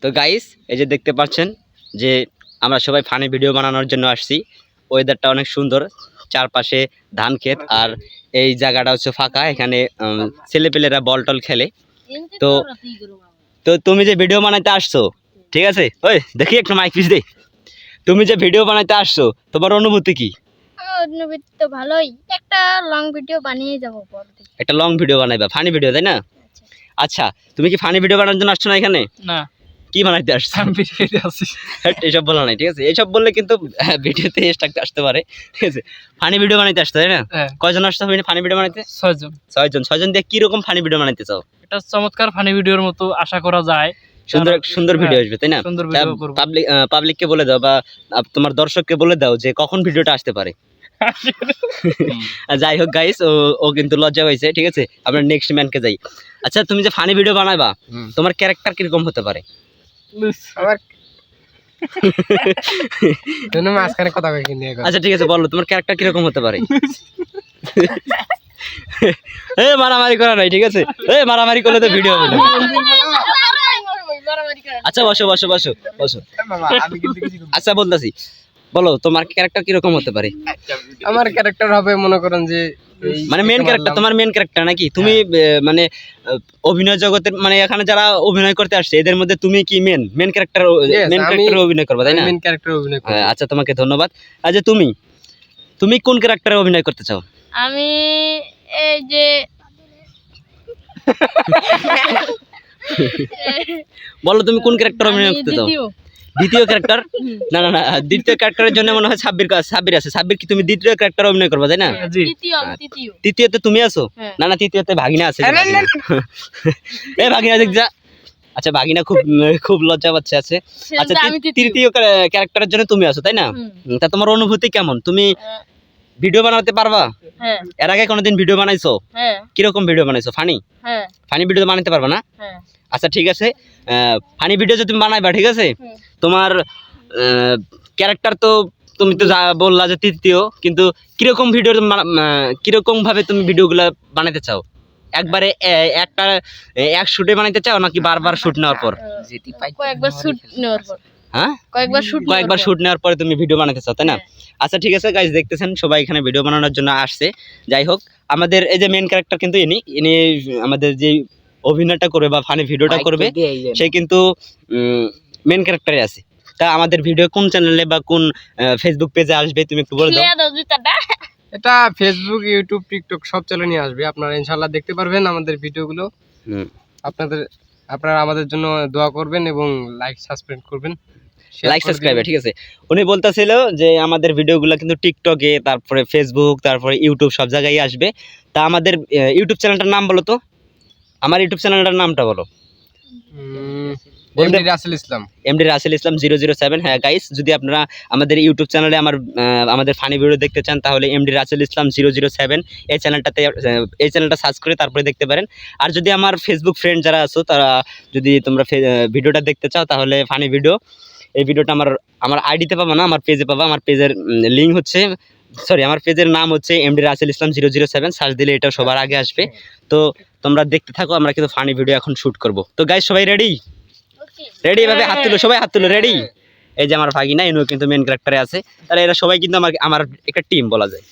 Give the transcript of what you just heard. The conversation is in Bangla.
তো গাইস এই যে দেখতে পাচ্ছেন যে আমরা সবাই ফানি ভিডিও বানানোর জন্য আসছি। ওয়েদারটা অনেক সুন্দর, চারপাশে ধান ক্ষেত আর এই জায়গাটা হচ্ছে ফাঁকা। এখানে ছেলেপেলেরা বল টল খেলে। তো তো তুমি যে ভিডিও বানাইতে আসছো, ঠিক আছে, ওই দেখি একটু মাইক পিস দে। তুমি যে ভিডিও বানাইতে আসছো তোমার অনুভূতি কি? অনুভূতি তো ভালোই, একটা লং ভিডিও বানিয়ে যাব পরে। একটা লং ভিডিও বানাইবা, ফানি ভিডিও, তাই না? আচ্ছা, তুমি কি ফানি ভিডিও বানানোর জন্য আসছো না এখানে? না, কি বানাইতে আসছো? আসি এইসব বলা নাই, ঠিক আছে? এইসব বললে কিন্তু ভিডিওতে স্ট্রাক আসতে পারে, ঠিক আছে? ফানি ভিডিও বানাইতে আসছো, তাই না? কয়জন আসছো ফানি ভিডিও বানাইতে? 6 জন। 6 জন দিয়ে কি রকম ফানি ভিডিও বানাইতে চাও? এটা চমৎকার ফানি ভিডিওর মতো আশা করা যায়। সুন্দর সুন্দর ভিডিও আসবে, তাই না? সুন্দর ভিডিও করব। পাবলিককে বলে দাও বা তোমার দর্শককে বলে দাও যে কখন ভিডিওটা আসতে পারে। যাই হোক গাইস, ও কিন্তু লজ্জা পাইছে, ঠিক আছে? আমরা নেক্সট ম্যানকে যাই। আচ্ছা, তুমি যে ফানি ভিডিও বানাইবা তোমার ক্যারেক্টার কিরকম হতে পারে? আচ্ছা ঠিক আছে, বলো তোমার ক্যারেক্টার কিরকম হতে পারে? এ মারামারি করা নাই, ঠিক আছে? এ মারামারি করলে তো ভিডিও হবে না। আচ্ছা বসো বসো বসো বসো। আচ্ছা বলতাছি, বলো তোমার ক্যারেক্টার কিরকম হতে পারে? আমার ক্যারেক্টার হবে মনে করেন যে মানে মেন ক্যারেক্টার, তোমার মেন ক্যারেক্টার নাকি? তুমি মানে অভিনয় জগতের, মানে এখানে যারা অভিনয় করতে আসছে এদের মধ্যে তুমি কি মেন ক্যারেক্টার অভিনয় করবে, তাই না? মেন ক্যারেক্টার অভিনয় করব। আচ্ছা, তোমাকে ধন্যবাদ। আচ্ছা, তুমি কোন ক্যারেক্টারে অভিনয় করতে চাও? আমি এই যে বলো তুমি কোন ক্যারেক্টার অভিনয় করতে চাও? দ্বিতীয় ক্যারেক্টার? না না না, দ্বিতীয় ক্যারেক্টারের জন্য মনে হয় সাব্বির আছে। সাব্বির কি তুমি দ্বিতীয় ক্যারেক্টার অভিনয় করবে, তাই না? তৃতীয়তে তুমি আছো? না না, তৃতীয়তে ভাগিনা আছে। এই ভাগিনা দেখ যা। আচ্ছা, ভাগিনা খুব লজ্জা পাচ্ছে আছে। আচ্ছা, তৃতীয় ক্যারেক্টারের জন্য তুমি আছো, তাই না? তা তোমার অনুভূতি কেমন? তুমি ভিডিও বানাতে পারবা? এর আগে কোনোদিন ভিডিও বানাইছো? কিরকম ভিডিও বানাইছো? ফানি ভিডিও বানাতে পারবা না? আচ্ছা ঠিক আছে, ফানি ভিডিও যে তুমি বানাইবা, ঠিক আছে? তোমার ক্যারেক্টার তো তুমি তো বললা যে তৃতীয়, কিন্তু কিরকম ভিডিও, কিরকম ভাবে তুমি ভিডিওগুলো বানাতে চাও? একবারে এক শুটে বানাইতে চাও নাকি বারবার শুট নেওয়ার পর? কয়েকবার শুট নেওয়ার পরে তুমি ভিডিও বানাতে চাও, তাই না? আচ্ছা ঠিক আছে গাইস, দেখতেছেন সবাই এখানে ভিডিও বানানোর জন্য আসছে। যাই হোক, আমাদের এই যে মেন ক্যারেক্টার কিন্তু ইনি আমাদের যে অভিনয়টা করবে বা ফানি ভিডিওটা করবে সে কিন্তু মেন ক্যারেক্টারে আছে। তা আমাদের ভিডিও কোন চ্যানেলে বা কোন ফেসবুক পেজে আসবে তুমি একটু বলে দাও। এটা ফেসবুক, ইউটিউব, টিকটক সব চ্যানেলে আসবে। আপনারা ইনশাআল্লাহ দেখতে পারবেন আমাদের ভিডিওগুলো। আপনারা আমাদের জন্য দোয়া করবেন এবং লাইক সাবস্ক্রাইব করবেন, ঠিক আছে? উনি বলতেছিল যে আমাদের ভিডিওগুলো কিন্তু টিকটকে, তারপরে ফেসবুক, তারপরে ইউটিউব সব জায়গায় আসবে। তা আমাদের ইউটিউব চ্যানেলটার নাম বলো তো। আমার ইউটিউব চ্যানেলটার নামটা বলো। এমডি রাসেল ইসলাম 007। হ্যাঁ গাইস, যদি আপনারা আমাদের ইউটিউব চ্যানেলে আমাদের ফানি ভিডিও দেখতে চান তাহলে এমডি রাসেল ইসলাম 007 এই চ্যানেলটা সার্চ করে তারপরে দেখতে পারেন। আর যদি আমার ফেসবুক ফ্রেন্ড যারা আছো তারা যদি তোমরা ভিডিওটা দেখতে চাও তাহলে ফানি ভিডিও, এই ভিডিওটা আমার আইডিতে পাবা না, আমার পেজে পাবা। আমার পেজের লিঙ্ক হচ্ছে, আমার পেজের নাম হচ্ছে এমডি রাসেল ইসলাম 007। সার্চ দিলে এটা সবার আগে আসবে। তো তোমরা দেখতে থাকো, আমরা কিন্তু ফানি ভিডিও এখন শুট করব। তো গাইস সবাই রেডি? এভাবে হাত তুলো, সবাই হাত তুলো, রেডি? এই যে আমার ভাগিনা, ইনিও কিন্তু মেন ক্যারেক্টারে আছে। তাহলে এরা সবাই কিন্তু আমার একটা টিম বলা যায়।